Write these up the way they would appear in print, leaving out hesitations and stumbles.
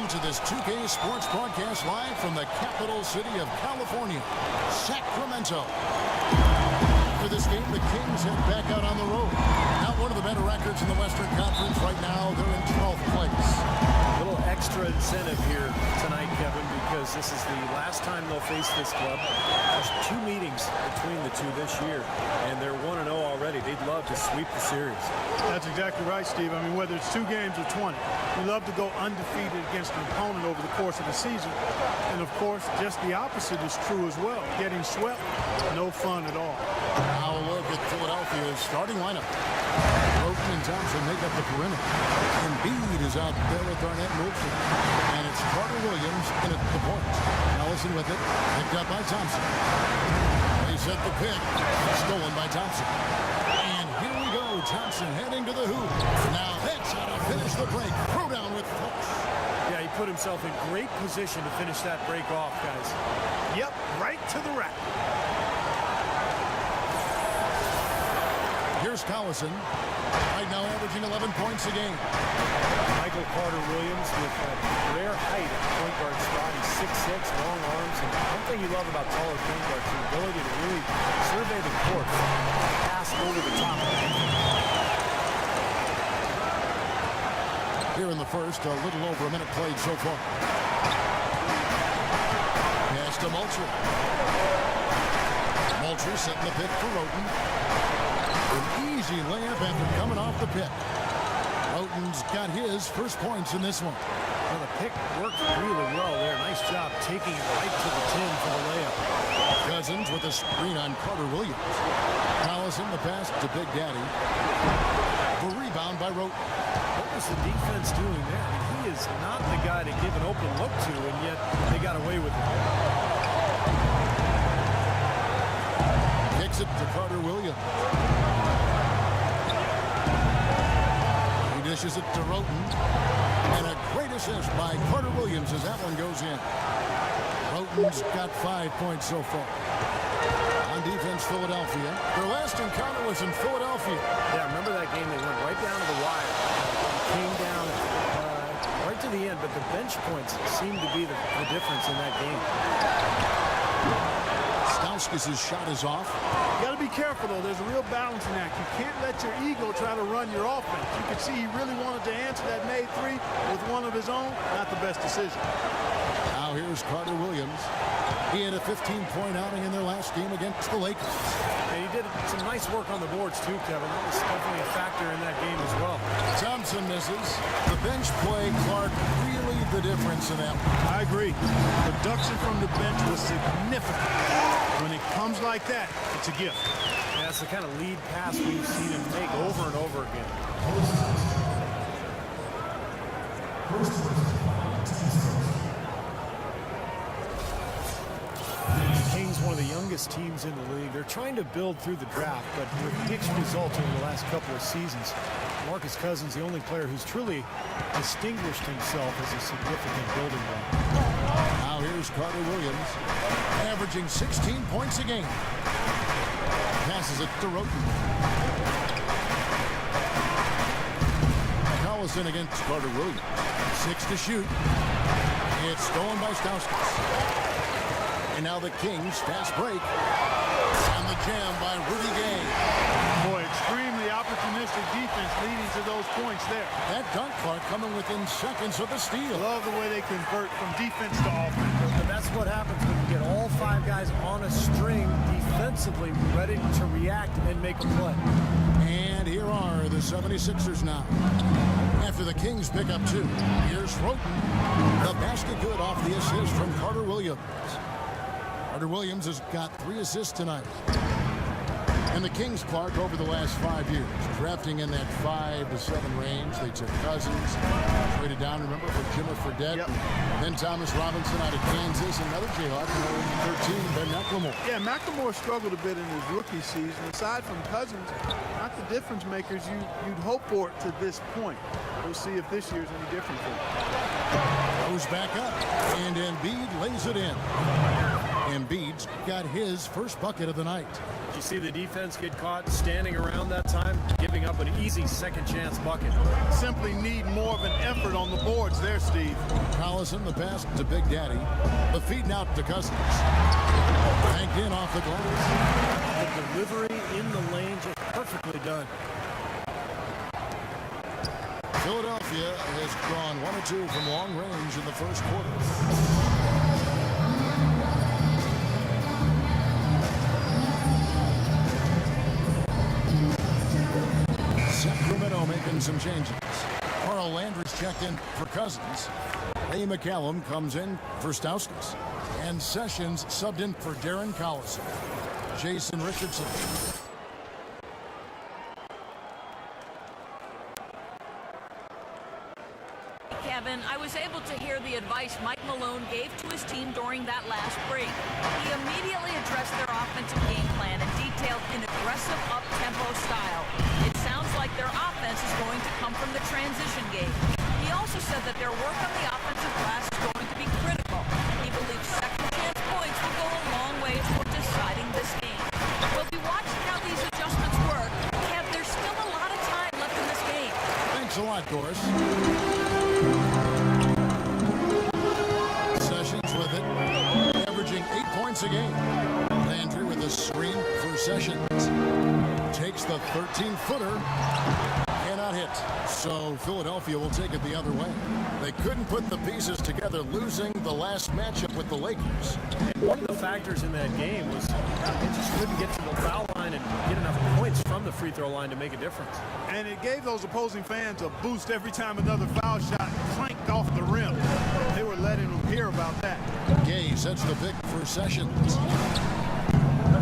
Welcome to this 2K Sports broadcast live from the capital city of California, Sacramento. For this game, the Kings head back out on the road. Not one of the better records in the Western Conference right now. They're in 12th place. A little extra incentive here tonight, Kevin, because this is the last time they'll face this club. There's 2 meetings between the two this year, and they're 1-0 already. They'd love to sweep the series. That's exactly right, Steve. I mean, whether it's 2 games or 20, we love to go undefeated against an opponent over the course of the season. And, of course, just the opposite is true as well. Getting swept, no fun at all. Now a look at Philadelphia's starting lineup. Roten and Thompson make up the perimeter. Embiid is out there with Garnett and Wilson. And it's Carter Williams in at the point. Ellison with it, picked up by Thompson. They set the pick, stolen by Thompson. And here we go, Thompson heading to the hoop. Now that's how to finish the break. Throw down with force. Yeah, he put himself in great position to finish that break off, guys. Yep, right to the rack. Here's Collison, right now averaging 11 points a game. Michael Carter-Williams with that rare height at the point guard spot. He's 6'6", long arms, and one thing you love about taller point guards, the ability to really survey the court, pass over the top. Here in the first, a little over a minute played so far. Pass to Mulcher. Mulcher setting the pick for Roten. An easy layup after coming off the pick. Roten's got his first points in this one. Well, the pick worked really well there. Nice job taking it right to the 10 for the layup. Cousins with a screen on Carter Williams. Collison the pass to Big Daddy. The rebound by Roten. What was the defense doing there? I mean, he is not the guy to give an open look to, and yet they got away with it. Kicks it to Carter Williams. He dishes it to Roten. And a great assist by Carter Williams as that one goes in. Roten's got 5 points so far. On defense, Philadelphia. Their last encounter was in Philadelphia. Yeah, remember that game? They went right down to the wire. Came down right to the end, but the bench points seemed to be the difference in that game. Stauskas' shot is off. You got to be careful, though. There's a real balancing act. You can't let your ego try to run your offense. You can see he really wanted to answer that made 3 with one of his own. Not the best decision. Now here's Carter Williams. He had a 15-point outing in their last game against the Lakers. And he did some nice work on the boards, too, Kevin. That was definitely a factor in that game as well. Thompson misses. The bench play, Clark, really the difference in that. I agree. Production from the bench was significant. When it comes like that, it's a gift. Yeah, that's the kind of lead pass we've seen him make over and over again. Kings, one of the youngest teams in the league. They're trying to build through the draft, but with mixed results over the last couple of seasons. Marcus Cousins, the only player who's truly distinguished himself as a significant building block. Now here's Carter Williams, averaging 16 points a game. Passes it to Roten. Collison against Carter Williams. 6 to shoot. It's stolen by Stauskas. And now the Kings fast break. And the jam by Rudy Gay. Boy, extremely opportunistic defense leading to those points there. That dunk, Clark, coming within seconds of the steal. Love the way they convert from defense to offense. And that's what happens when you get all 5 guys on a string defensively ready to react and make a play. And here are the 76ers now. After the Kings pick up 2, here's Roten. The basket good off the assist from Carter Williams. Carter Williams has got 3 assists tonight. And the Kings, Clark, over the last 5 years, drafting in that 5 to 7 range. They took Cousins, traded down, remember, for Jimmer Fredette. Yep. Then Thomas Robinson out of Kansas, another Jayhawk, number 13, Ben McLemore. Yeah, McLemore struggled a bit in his rookie season. Aside from Cousins, not the difference makers you'd hope for it to this point. We'll see if this year's any different for him. Goes back up, and Embiid lays it in. Embiid's got his first bucket of the night. You see the defense get caught standing around that time, giving up an easy second chance bucket. Simply need more of an effort on the boards there, Steve. Collison, the pass to Big Daddy. The feed out to Cousins. Banked in off the glass. The delivery in the lane just perfectly done. Philadelphia has drawn 1 or 2 from long range in the first quarter. Sacramento making some changes. Carl Landry's checked in for Cousins. Ray McCallum comes in for Stauskas. And Sessions subbed in for Darren Collison. Jason Richardson. Kevin, I was able to hear the advice Mike Malone gave to his team during that last break. He immediately addressed their offensive game plan and detailed an aggressive up-tempo style. It sounds like their offense is going to come from the transition game. He also said that their work on the offensive glass is going to be critical. He believes second chance points will go a long way toward deciding this game. We'll be watching how these adjustments work. Kev, there's still a lot of time left in this game. Thanks a lot, Doris. Sessions with it, averaging 8 points a game. Landry with a screen for Sessions. Takes the 13-footer. Cannot hit. So Philadelphia will take it the other way. They couldn't put the pieces together, losing the last matchup with the Lakers. And one of the factors in that game was they just couldn't get to the foul line and get enough points from the free throw line to make a difference. And it gave those opposing fans a boost every time another foul shot clanked off the rim. They were letting them hear about that. Gay sets the pick for Sessions.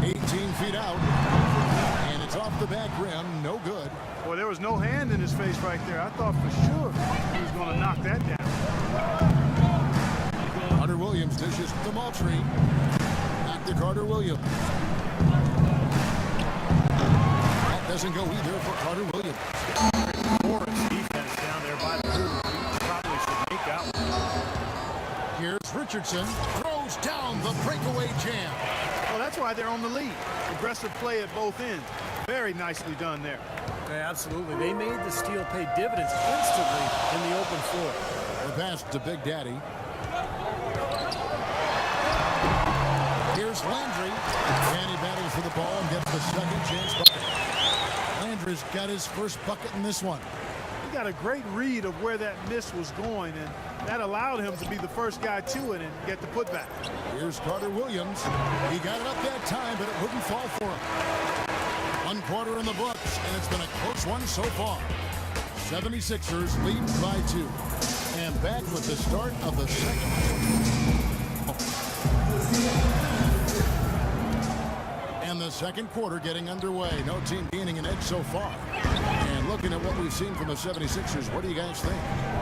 18 feet out. And it's off the back rim. No good. Well, there was no hand in his face right there. I thought for sure he was going to knock that down. Carter Williams dishes to Moultrie. Back to Carter Williams. That doesn't go either for Carter Williams. Morris defense down there by the hoop. Probably should make that one. Here's Richardson. Throws down the breakaway jam. Well, that's why they're on the lead. Aggressive play at both ends. Very nicely done there. Yeah, absolutely. They made the steal pay dividends instantly in the open floor. The pass to Big Daddy. Here's Landry. And he battles for the ball and gets the second chance bucket. Landry's got his first bucket in this one. He got a great read of where that miss was going, and that allowed him to be the first guy to it and get the putback. Here's Carter Williams. He got it up that time, but it wouldn't fall for him. 1 quarter in the books, and it's been a close one so far. 76ers lead by 2. And back with the start of the second. And the second quarter getting underway. No team gaining an edge so far. And looking at what we've seen from the 76ers, what do you guys think?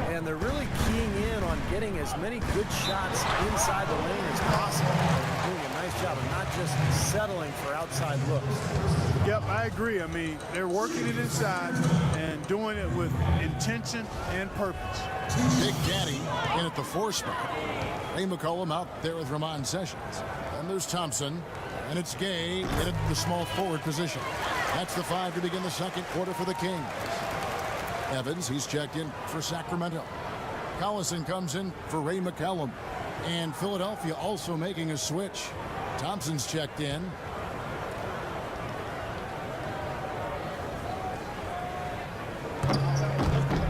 And they're really keying in on getting as many good shots inside the lane as possible. They're doing a nice job of not just settling for outside looks. Yep, I agree. I mean, they're working it inside and doing it with intention and purpose. Big Daddy in at the 4 spot. Ray McCollum out there with Ramon Sessions. And there's Thompson. And it's Gay in at the small forward position. That's the 5 to begin the second quarter for the Kings. Evans, he's checked in for Sacramento. Collison comes in for Ray McCallum. And Philadelphia also making a switch. Thompson's checked in.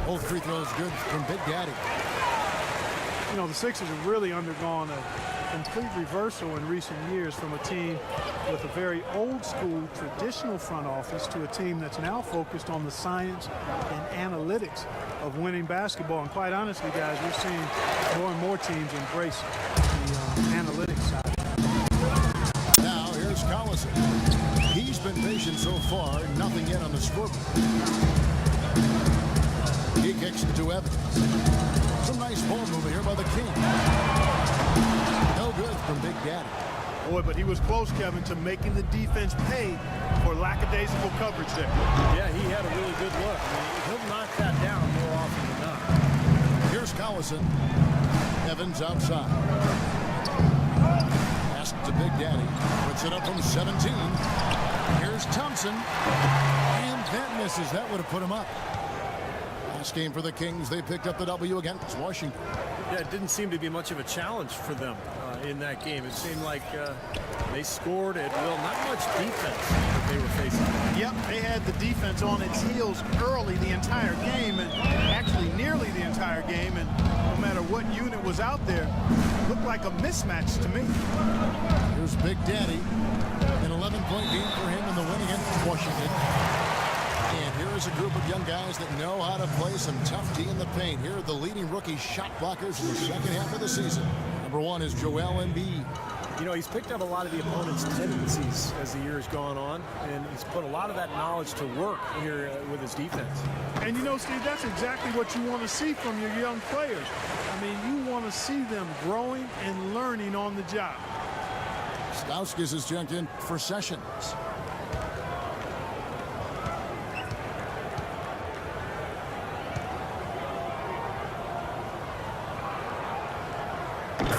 Both free throws good from Big Daddy. You know, the Sixers have really undergone a complete reversal in recent years from a team with a very old school traditional front office to a team that's now focused on the science and analytics of winning basketball. And quite honestly, guys, we're seeing more and more teams embrace the analytics side. Now here's Collison. He's been patient so far, nothing yet on the scoreboard. He kicks it to Evans. Some nice ball movement here by the King. No good from Big Daddy. Boy, but he was close, Kevin, to making the defense pay for lackadaisical coverage there. Yeah, he had a really good look. I mean, he'll knock that down more often than not. Here's Collison. Evans outside. Pass Kicks to Big Daddy. Puts it up from 17. Here's Thompson. And that misses. That would have put him up. Last game for the Kings. They picked up the W against Washington. Yeah, it didn't seem to be much of a challenge for them in that game. It seemed like they scored at will. Not much defense that they were facing. Yep, they had the defense on its heels early the entire game, and actually nearly the entire game, and no matter what unit was out there, it looked like a mismatch to me. Here's Big Daddy. An 11-point lead for him in the win against Washington. And here is a group of young guys that know how to play some tough D in the paint. Here are the leading rookie shot blockers in the second half of the season. Number 1 is Joel Embiid. You know, he's picked up a lot of the opponent's tendencies as the year has gone on, and he's put a lot of that knowledge to work here with his defense. And you know, Steve, that's exactly what you want to see from your young players. I mean, you want to see them growing and learning on the job. Stauskas is jumped in for Sessions.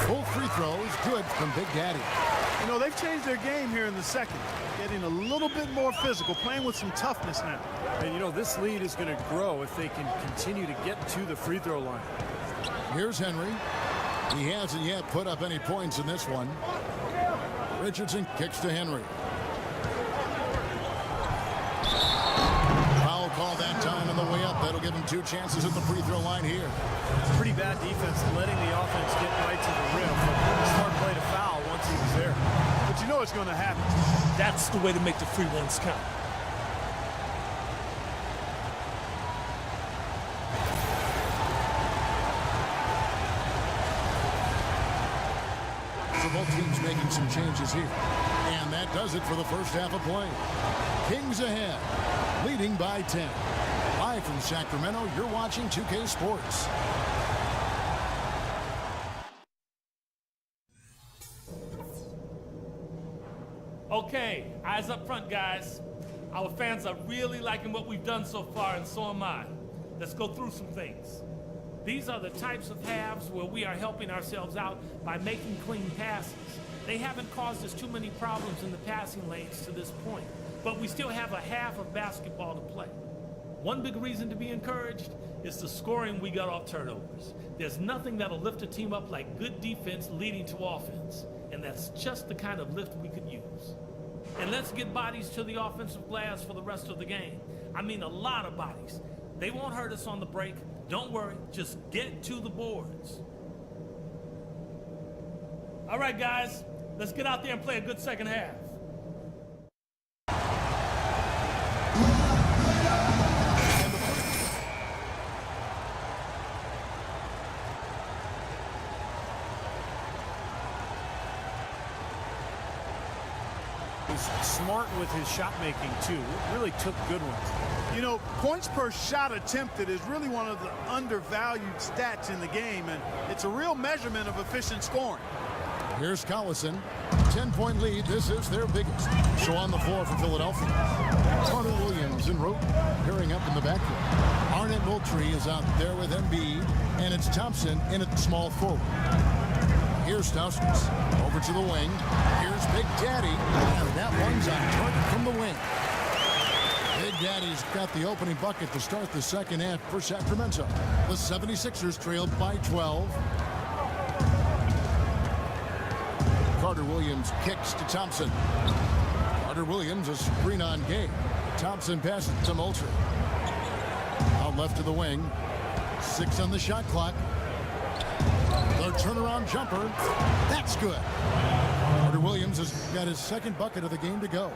Full free throws, good from Big Daddy. You know, they've changed their game here in the second, getting a little bit more physical, playing with some toughness now. And, you know, this lead is going to grow if they can continue to get to the free throw line. Here's Henry. He hasn't yet put up any points in this one. Richardson kicks to Henry. Foul call that time on the way up. That'll give him 2 chances at the free throw line here. Pretty bad defense letting the offense get right to the rim. But smart play to foul once he was there. But you know it's going to happen. That's the way to make the free ones count. So both teams making some changes here. And that does it for the first half of play. Kings ahead, leading by 10. Live from Sacramento, you're watching 2K Sports. Okay, eyes up front, guys. Our fans are really liking what we've done so far, and so am I. Let's go through some things. These are the types of halves where we are helping ourselves out by making clean passes. They haven't caused us too many problems in the passing lanes to this point, but we still have a half of basketball to play. One big reason to be encouraged is the scoring we got off turnovers. There's nothing that'll lift a team up like good defense leading to offense, and that's just the kind of lift we could use. And let's get bodies to the offensive glass for the rest of the game. I mean, a lot of bodies. They won't hurt us on the break. Don't worry, just get to the boards. All right, guys, let's get out there and play a good second half. Smart with his shot making too. Really took good ones. You know, points per shot attempted is really one of the undervalued stats in the game, and it's a real measurement of efficient scoring. Here's Collison. 10-point lead. This is their biggest. So on the floor for Philadelphia. Carter Williams and Rote pairing up in the backcourt. Arnett Moultrie is out there with Embiid, and it's Thompson in at small forward. Here's Stauskas. Over to the wing. Here's Big Daddy. And that one's on target from the wing. Big Daddy's got the opening bucket to start the second half for Sacramento. The 76ers trailed by 12. Carter Williams kicks to Thompson. Carter Williams, a screen on Gabe. Thompson passes to Moultrie. Out left to the wing. 6 on the shot clock. The turnaround jumper. That's good. Carter Williams has got his second bucket of the game to go.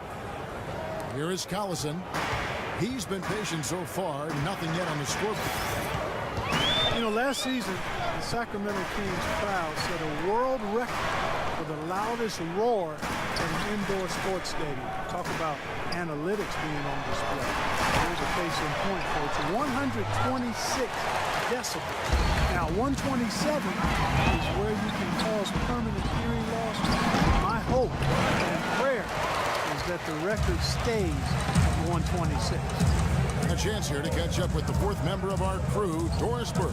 Here is Collison. He's been patient so far. Nothing yet on the scoreboard. You know, last season, the Sacramento Kings crowd set a world record for the loudest roar at an indoor sports stadium. Talk about analytics being on display. Here's a case in point, folks. 126 decibels. Now, 127 is where you can cause permanent hearing loss. My hope and prayer is that the record stays at 126. A chance here to catch up with the fourth member of our crew, Doris Burke.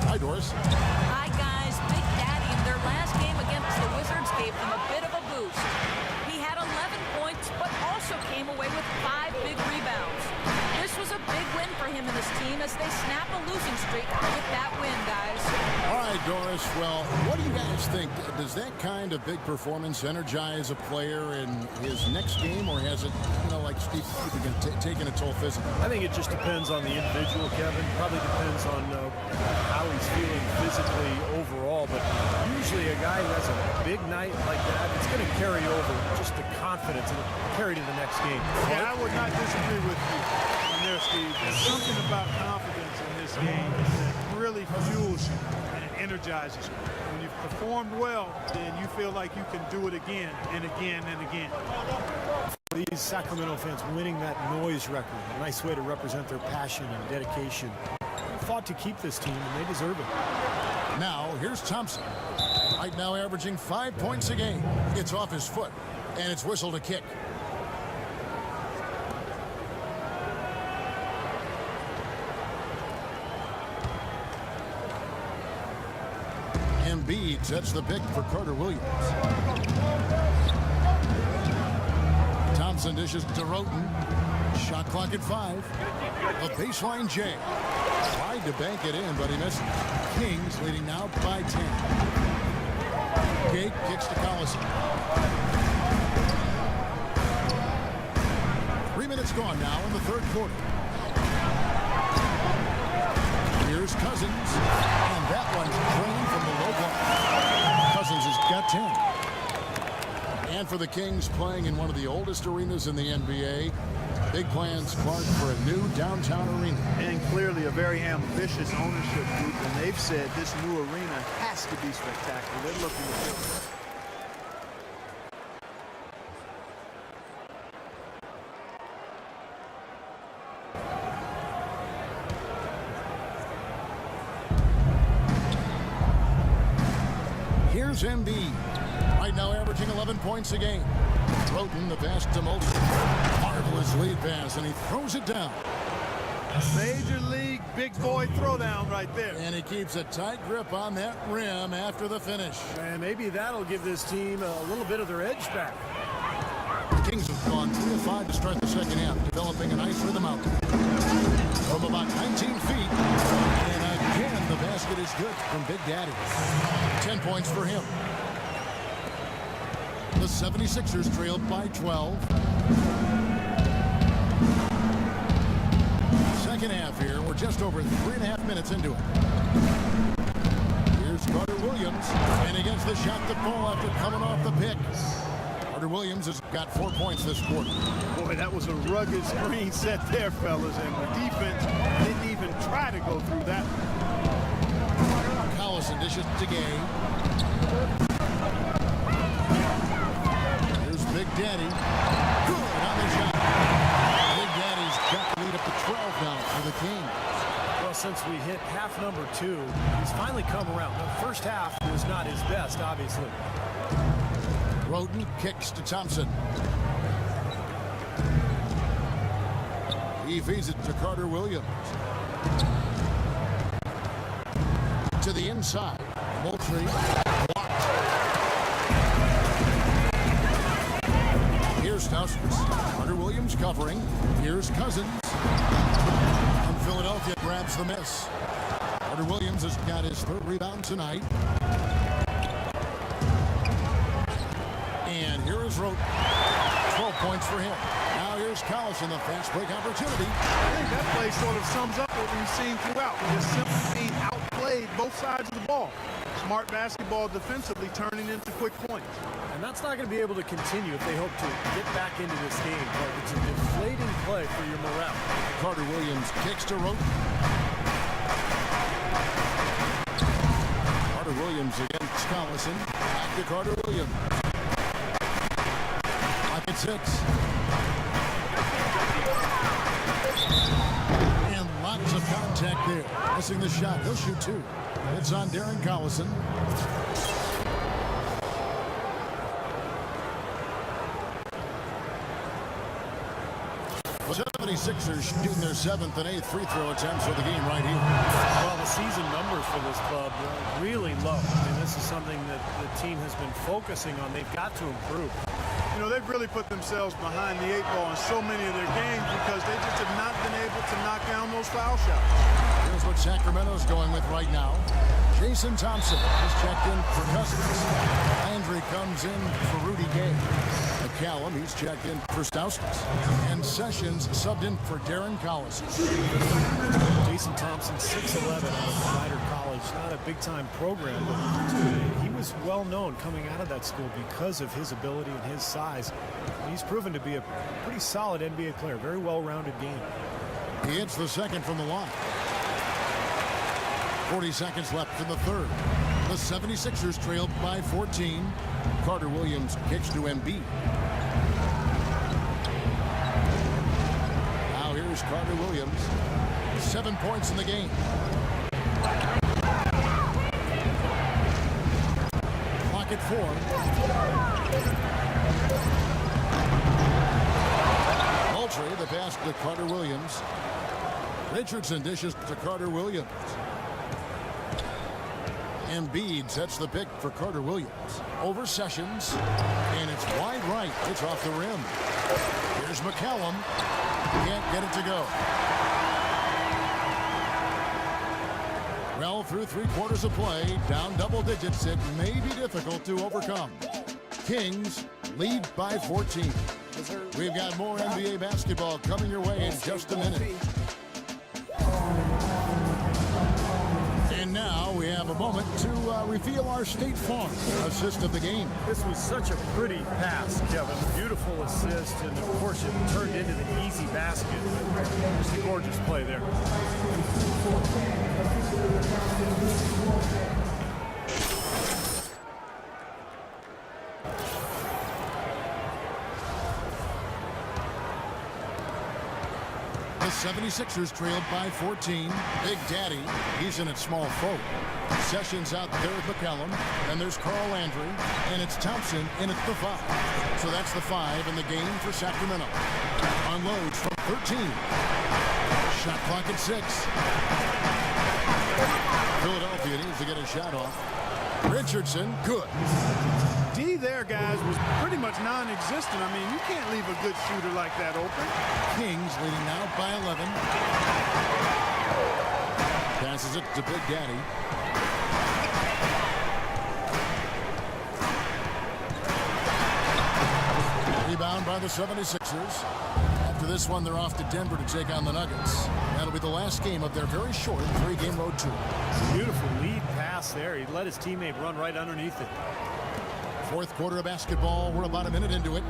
Hi, Doris. Hi, guys. Big Daddy in their last game against the Wizards gave them a bit of a boost. unless they snap a losing streak with that win, guys. All right, Doris. Well, what do you guys think? Does that kind of big performance energize a player in his next game, or has it, like Steve, taken a toll physically? I think it just depends on the individual, Kevin. Probably depends on how he's feeling physically overall. But usually a guy who has a big night like that, it's going to carry over just the confidence and carry to the next game. Yeah, I would not disagree with you on there, Steve. There's something about confidence in this game that really fuels you and it energizes you. When you've performed well, then you feel like you can do it again and again and again. These Sacramento fans winning that noise record, a nice way to represent their passion and dedication. They fought to keep this team, and they deserve it. Now, here's Thompson. Right now averaging 5 points a game. It's off his foot, and it's whistled a kick. Embiid sets the pick for Carter Williams. Thompson dishes to Roten. Shot clock at 5. A baseline J. Tried to bank it in, but he missed. Kings leading now by 10. Gate kicks to Collison. 3 minutes gone now in the third quarter. Here's Cousins, and that one's drained from the low block. Cousins has got 10. And for the Kings, playing in one of the oldest arenas in the NBA, big plans, Clark, for a new downtown arena. And clearly a very ambitious ownership group, and they've said this new arena has to be spectacular. They're looking to build it. Here's Embiid. Right now averaging 11 points a game. Roten, the pass to Moulton. Marvelous lead pass, and he throws it down. Major league big boy throwdown right there. And he keeps a tight grip on that rim after the finish. And maybe that'll give this team a little bit of their edge back. The Kings have gone 3 of 5 to start the second half, developing a nice rhythm out from about 19 feet. And again, the basket is good from Big Daddy. 10 points for him. The 76ers trailed by 12. Second half here. We're just over 3.5 minutes into it. Here's Carter Williams. And he gets the shot to fall after coming off the pick. Carter Williams has got 4 points this quarter. Boy, that was a rugged screen set there, fellas. And the defense didn't even try to go through that. Collison dishes to Gay. Big Daddy, good on the shot. Big Daddy's got the lead up to 12 now for the Kings. Well, since we hit half number 2, he's finally come around. The first half was not his best, obviously. Roten kicks to Thompson. He feeds it to Carter Williams. To the inside. Moultrie blocked. Here's Stauskas. Carter Williams covering. Here's Cousins. And Philadelphia grabs the miss. Carter Williams has got his 3rd rebound tonight. And here is Roten. 12 points for him. Now here's Collison, the fast break opportunity. I think that play sort of sums up what we've seen throughout. We're just simply being outplayed both sides of the ball. Smart basketball defensively turning into quick points. And that's not going to be able to continue if they hope to get back into this game. But it's a deflating play for your morale. Carter Williams kicks to Roten. Carter Williams against Collison. Back to Carter Williams. Pocket 6. And lots of contact there. Missing the shot. He'll shoot 2. It's on Darren Collison. The 76ers shooting their 7th and 8th free throw attempts for the game right here. Well, the season numbers for this club are really low. I mean, this is something that the team has been focusing on. They've got to improve. You know, they've really put themselves behind the 8 ball in so many of their games because they just have not been able to knock down those foul shots. what Sacramento's going with right now. Jason Thompson is checked in for Cousins. Landry comes in for Rudy Gay. McCallum, he's checked in for Stauskas. And Sessions subbed in for Darren Collis. Jason Thompson, 6'11", out of Snyder College. Not a big-time program, but he was well-known coming out of that school because of his ability and his size. And he's proven to be a pretty solid NBA player. Very well-rounded game. He hits the second from the line. 40 seconds left in the third. The 76ers trailed by 14. Carter Williams kicks to Embiid. Now here's Carter Williams. 7 points in the game. Clock at 4. Moultrie, the pass to Carter Williams. Richardson dishes to Carter Williams. Embiid sets the pick for Carter Williams. Over Sessions. And it's wide right. It's off the rim. Here's McCallum. Can't get it to go. Well, through 3 quarters of play, down double digits, it may be difficult to overcome. Kings lead by 14. We've got more NBA basketball coming your way in just a minute. And now we have a moment to reveal our State Farm assist of the game. This was such a pretty pass, Kevin. Beautiful assist, and of course it turned into the easy basket. Just a gorgeous play there. The 76ers trailed by 14. Big Daddy, he's in at small forward. Sessions out there with McCallum. And there's Carl Landry. And it's Thompson in at the 5. So that's the 5 in the game for Sacramento. Unloads from 13. Shot clock at 6. Philadelphia needs to get a shot off. Richardson, good. D there, guys, was pretty much non-existent. I mean, you can't leave a good shooter like that open. Kings leading now by 11. Passes it to Big Daddy. Rebound by the 76ers. After this one, they're off to Denver to take on the Nuggets. That'll be the last game of their very short 3-game road tour. Beautiful lead pass there. He let his teammate run right underneath it. Fourth quarter of basketball. We're about a minute into it.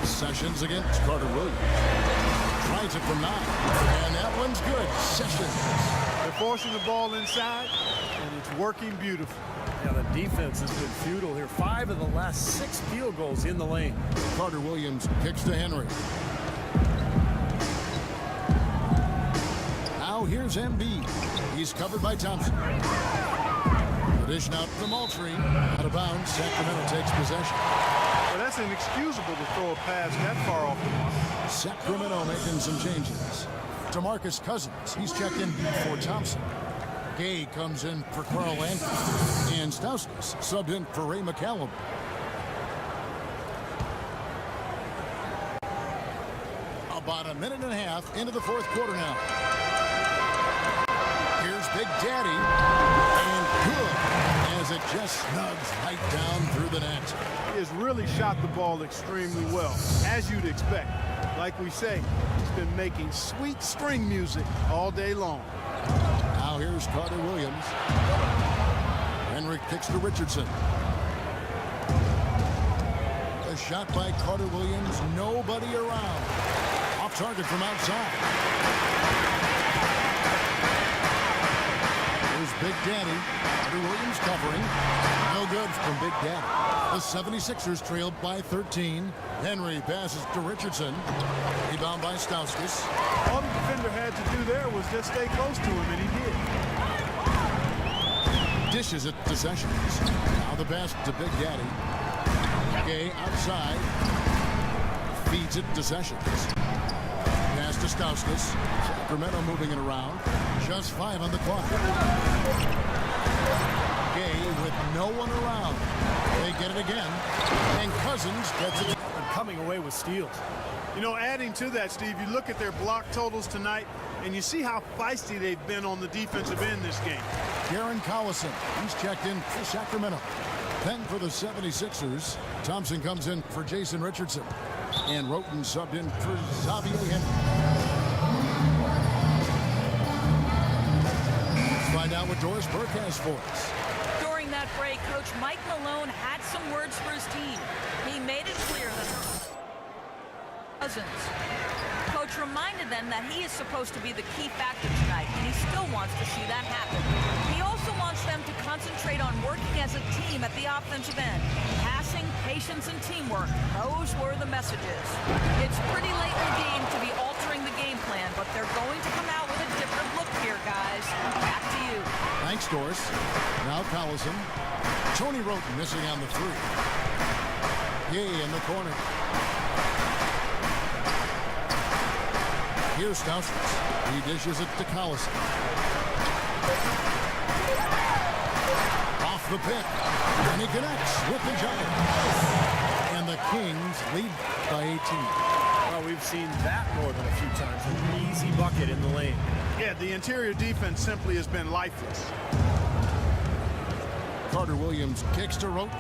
Sessions against Carter Williams. Tries it from 9. And that one's good. Sessions. They're forcing the ball inside, and it's working beautiful. Yeah, the defense has been futile here. 5 of the last 6 field goals in the lane. Carter Williams kicks to Henry. Now here's Embiid. He's covered by Thompson. Addition out to Moultrie. Out of bounds. Sacramento takes possession. Well, that's inexcusable to throw a pass that far off the mark. Sacramento making some changes. DeMarcus Cousins. He's checked in for Thompson. Gay comes in for Carl Landry. And Stauskas subbed in for Ray McCallum. About a minute and a half into the fourth quarter now. Here's Big Daddy. And good. As it just snugs right down through the net. He has really shot the ball extremely well, as you'd expect. Like we say, he's been making sweet string music all day long. Now here's Carter Williams. Henry kicks to Richardson. A shot by Carter Williams. Nobody around. Off target from outside. Here's Big Daddy. Carter Williams covering. No good from Big Daddy. The 76ers trailed by 13. Henry passes to Richardson. Rebound by Stauskas. All the defender had to do there was just stay close to him, and he did. Dishes it to Sessions. Now the pass to Big Daddy. Gay outside. Feeds it to Sessions. Pass to Stauskas. Sacramento moving it around. Just 5 on the clock. Gay with no one around. They get it again. And Cousins gets it. And coming away with steals. You know, adding to that, Steve, you look at their block totals tonight, and you see how feisty they've been on the defensive end this game. Darren Collison, he's checked in for Sacramento. Then for the 76ers, Thompson comes in for Jason Richardson. And Roten subbed in for Xavier Henry. Let's find out what Doris Burke has for us. During that break, Coach Mike Malone had some words for his team. He made it clear that Cousins. Coach reminded them that he is supposed to be the key factor tonight, and he still wants to see that happen. He also wants them to concentrate on working as a team at the offensive end. Passing, patience, and teamwork. Those were the messages. It's pretty late in the game to be altering the game plan, but they're going to come out with a different look here, guys. Back to you. Thanks, Doris. Now Collison. Tony Roten missing on the three. Gehe in the corner. Here's Stauskas. He dishes it to Collison. Off the pick. And he connects with the jumper. And the Kings lead by 18. Well, we've seen that more than a few times. An easy bucket in the lane. Yeah, the interior defense simply has been lifeless. Carter Williams kicks to Roten.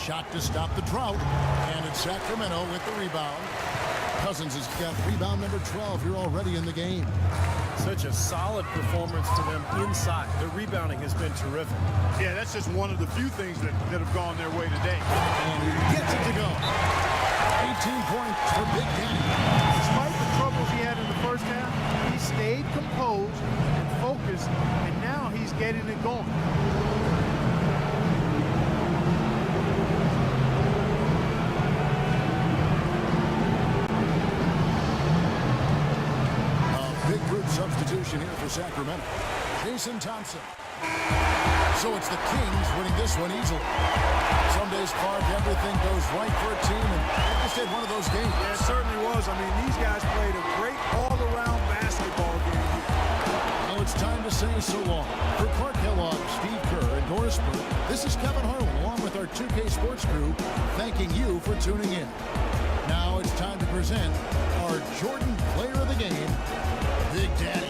Shot to stop the drought. And it's Sacramento with the rebound. Cousins has got rebound number 12 here already in the game. Such a solid performance for them inside. Their rebounding has been terrific. Yeah, that's just one of the few things that have gone their way today. And he gets it to go. 18 points for Big Daddy. Despite the troubles he had in the first half, he stayed composed and focused, and now he's getting it going. Substitution here for Sacramento. Jason Thompson. So it's the Kings winning this one easily. Some days, Clark, everything goes right for a team, and they just had one of those games. Yeah, it certainly was. I mean, these guys played a great all-around basketball game. Well, it's time to say so long. For Clark Kellogg, Steve Kerr, and Doris Burke, this is Kevin Harlan, along with our 2K Sports crew, thanking you for tuning in. Now it's time to present our Jordan Player of the Game, Big Daddy.